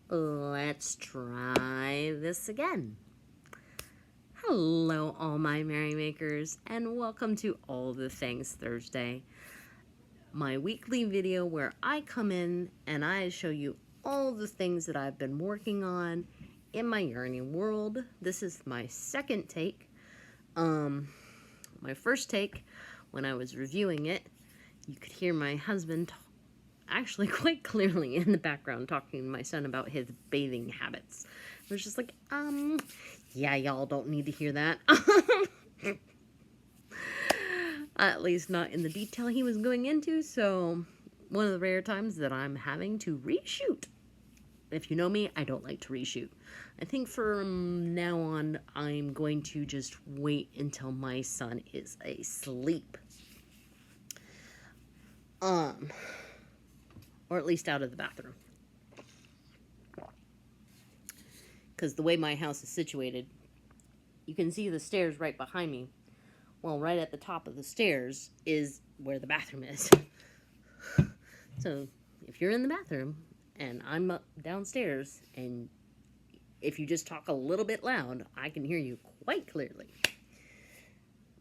Let's try this again. Hello, all my merrymakers, and welcome to All the Things Thursday, my weekly video where I come in and I show you all the things that I've been working on in my yarny world. This is my second take. My first take, when I was reviewing it, you could hear my husband actually quite clearly in the background talking to my son about his bathing habits. I was just like, yeah, y'all don't need to hear that. At least not in the detail he was going into, so one of the rare times that I'm having to reshoot. If you know me, I don't like to reshoot. I think from now on, I'm going to just wait until my son is asleep. Or at least out of the bathroom. Because the way my house is situated, you can see the stairs right behind me. Well, right at the top of the stairs is where the bathroom is. So, if you're in the bathroom, and I'm up downstairs, and if you just talk a little bit loud, I can hear you quite clearly.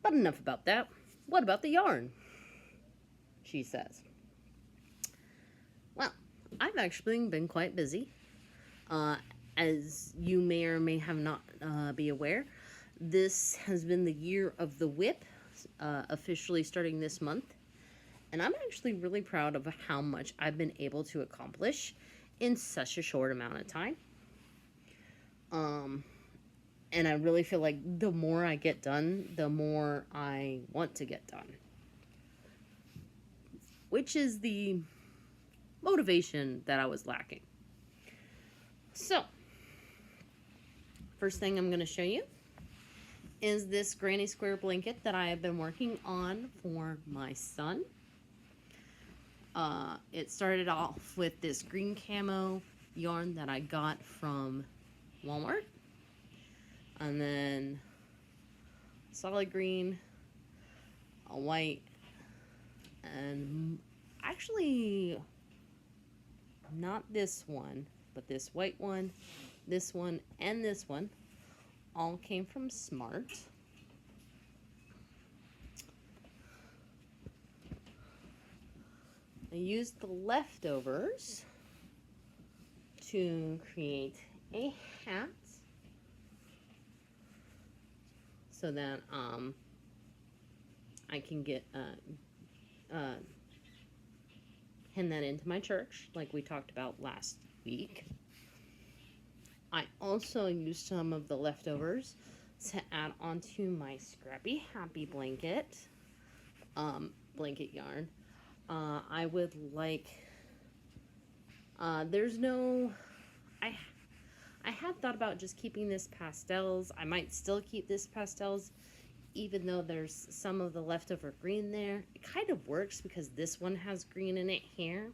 But enough about that. What about the yarn? She says. Well, I've actually been quite busy. As you may or may have not be aware, this has been the year of the whip, officially starting this month. And I'm actually really proud of how much I've been able to accomplish in such a short amount of time. And I really feel like the more I get done, the more I want to get done. Which is the motivation that I was lacking. So, first thing I'm going to show you is this granny square blanket that I have been working on for my son. It started off with this green camo yarn that I got from Walmart. And then solid green, a white, and actually not this one, but this white one, and this one all came from Smart. I used the leftovers to create a hat so that I can get pin that into my church like we talked about last week. I also used some of the leftovers to add onto my Scrappy Happy blanket yarn. I would like, there's no, I had thought about just keeping this pastels. I might still keep this pastels, even though there's some of the leftover green there. It kind of works because this one has green in it here.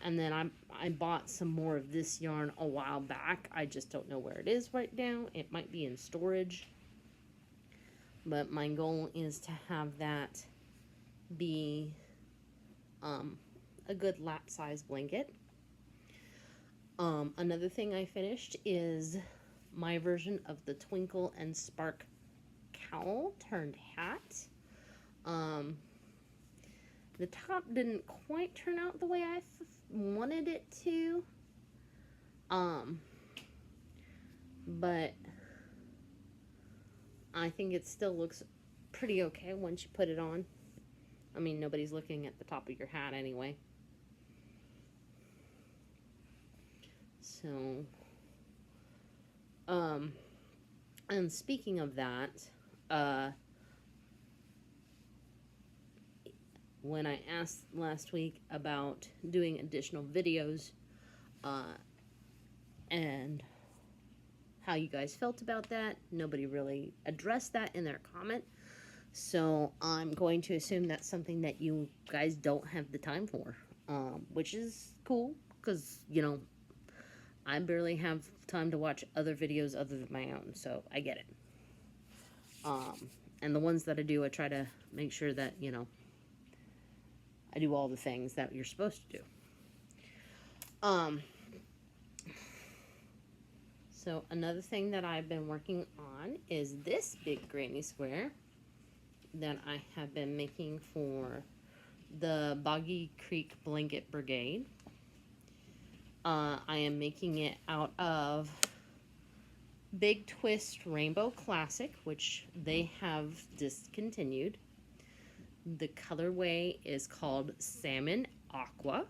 And then I bought some more of this yarn a while back. I just don't know where it is right now. It might be in storage. But my goal is to have that be a good lap size blanket. Another thing I finished is my version of the Twinkle and Spark cowl turned hat. The top didn't quite turn out the way I wanted it to. But I think it still looks pretty okay once you put it on. I mean, nobody's looking at the top of your hat anyway. So, and speaking of that, when I asked last week about doing additional videos, and how you guys felt about that, nobody really addressed that in their comment. So I'm going to assume that's something that you guys don't have the time for, which is cool, because, you know, I barely have time to watch other videos other than my own, so I get it. And the ones that I do, I try to make sure that, you know, I do all the things that you're supposed to do. So another thing that I've been working on is this big granny square that I have been making for the Boggy Creek Blanket Brigade. I am making it out of Big Twist Rainbow Classic, which they have discontinued. The colorway is called Salmon Aqua,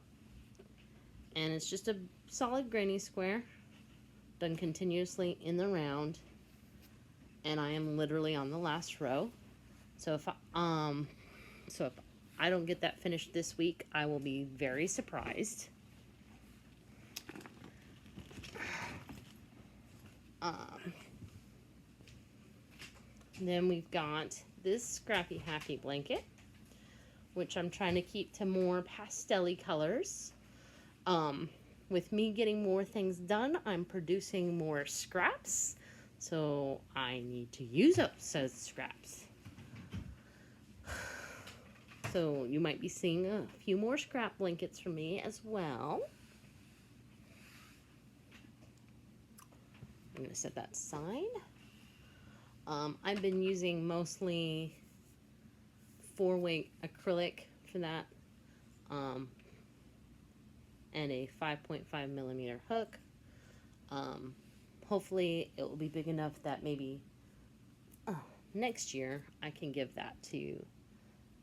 and it's just a solid granny square done continuously in the round, and I am literally on the last row. So if I don't get that finished this week, I will be very surprised. Then we've got this Scrappy Happy blanket, which I'm trying to keep to more pastel-y colors. With me getting more things done, I'm producing more scraps, so I need to use up those scraps. So you might be seeing a few more scrap blankets from me as well. I'm going to set that aside. I've been using mostly 4-way acrylic for that, and a 5.5 millimeter hook. Hopefully it will be big enough that maybe next year I can give that to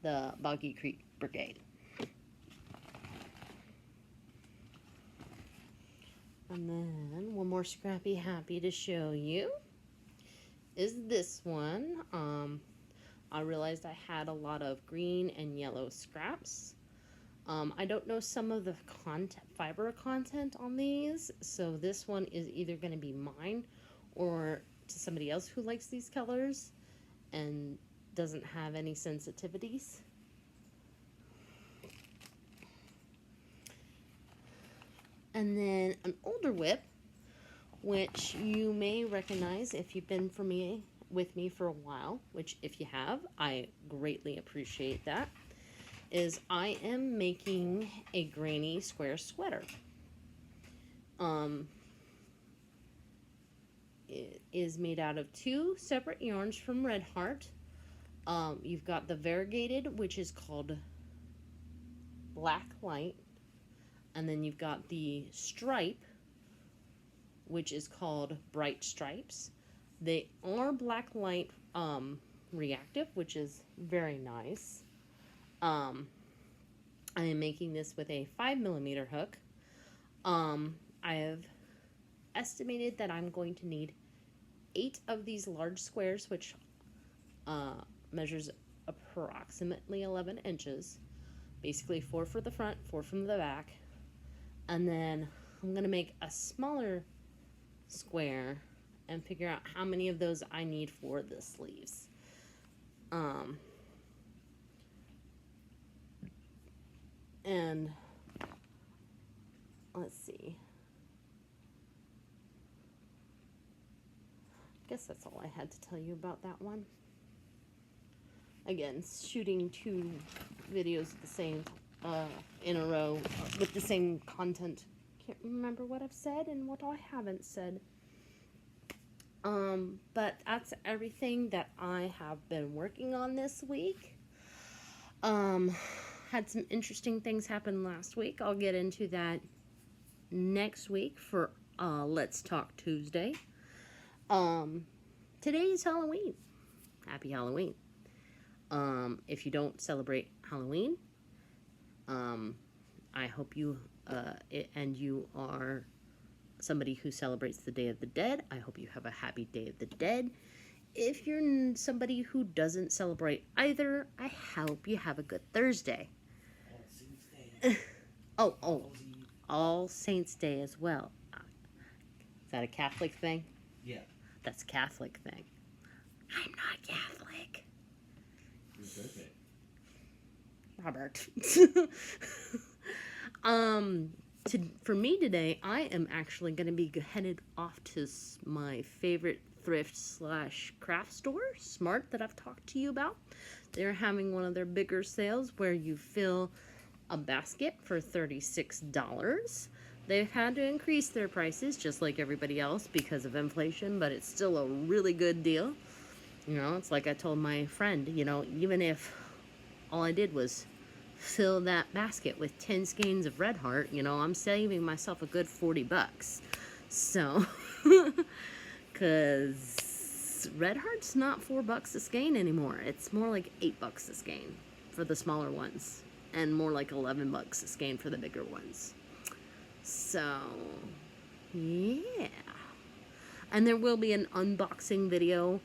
the Boggy Creek Brigade. And then one more Scrappy Happy to show you is this one. I realized I had a lot of green and yellow scraps. I don't know some of the fiber content on these, so this one is either going to be mine or to somebody else who likes these colors and doesn't have any sensitivities. And then an older whip, which you may recognize if you've been with me for a while, which if you have, I greatly appreciate that, is I am making a granny square sweater. It is made out of 2 separate yarns from Red Heart. You've got the variegated, which is called Black Light, and then you've got the stripe, which is called Bright Stripes. They are Black Light reactive, which is very nice. I am making this with a 5 millimeter hook. I have estimated that I'm going to need 8 of these large squares, which measures approximately 11 inches. Basically 4 for the front, 4 from the back. And then I'm going to make a smaller square and figure out how many of those I need for the sleeves. And let's see. I guess that's all I had to tell you about that one. Again, shooting 2 videos at the same in a row with the same content. Can't remember what I've said and what I haven't said. But that's everything that I have been working on this week. Had some interesting things happen last week. I'll get into that next week for Let's Talk Tuesday. Today is Halloween. Happy Halloween. If you don't celebrate Halloween, I hope you and you are somebody who celebrates the Day of the Dead. I hope you have a happy Day of the Dead. If you're somebody who doesn't celebrate either, I hope you have a good Thursday. All Saints Day as well. Is that a Catholic thing? Yeah. That's a Catholic thing. I'm not Catholic. Who's okay? Robert. For me today, I am actually going to be headed off to my favorite thrift / craft store, Smart, that I've talked to you about. They're having one of their bigger sales where you fill a basket for $36. They've had to increase their prices just like everybody else because of inflation, but it's still a really good deal. You know, it's like I told my friend, you know, even if all I did was fill that basket with 10 skeins of Red Heart, you know, I'm saving myself a good $40. So, because Red Heart's not $4 a skein anymore. It's more like $8 a skein for the smaller ones, and more like $11 a skein for the bigger ones. So, yeah. And there will be an unboxing video,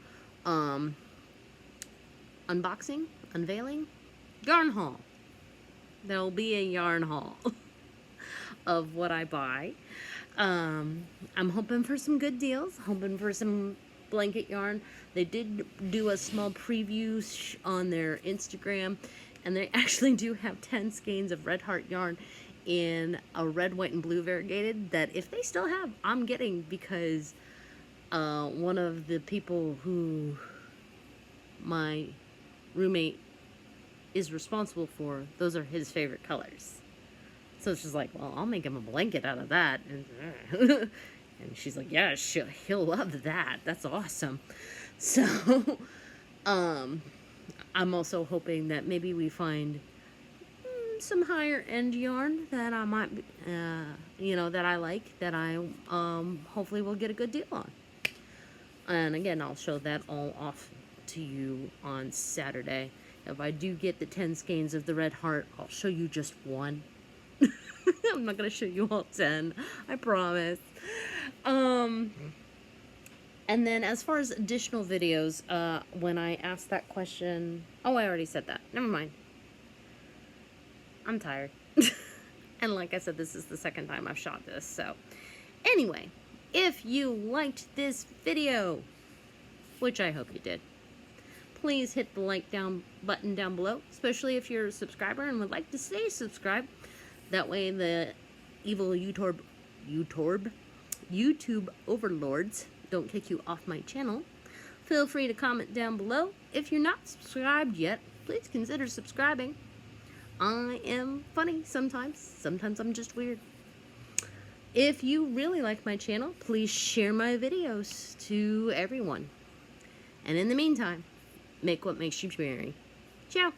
unveiling, yarn haul. There'll be a yarn haul of what I buy. I'm hoping for some good deals, hoping for some blanket yarn. They did do a small preview on their Instagram, and they actually do have 10 skeins of Red Heart yarn in a red, white, and blue variegated that if they still have, I'm getting, because one of the people who my roommate is responsible for, those are his favorite colors. So it's just like, well, I'll make him a blanket out of that. And she's like, yeah, he'll love that. That's awesome. So, I'm also hoping that maybe we find some higher end yarn that I might, you know, that I like, that I hopefully will get a good deal on. And again, I'll show that all off to you on Saturday. If I do get the 10 skeins of the Red Heart, I'll show you just one. I'm not going to show you all 10, I promise. And then as far as additional videos, when I asked that question... Oh, I already said that. Never mind. I'm tired. And like I said, this is the second time I've shot this, so... Anyway, if you liked this video, which I hope you did, please hit the like button down below, especially if you're a subscriber and would like to stay subscribed. That way the evil YouTube overlords don't kick you off my channel. Feel free to comment down below. If you're not subscribed yet, please consider subscribing. I am funny sometimes. Sometimes I'm just weird. If you really like my channel, please share my videos to everyone. And in the meantime, make what makes you merry. Ciao.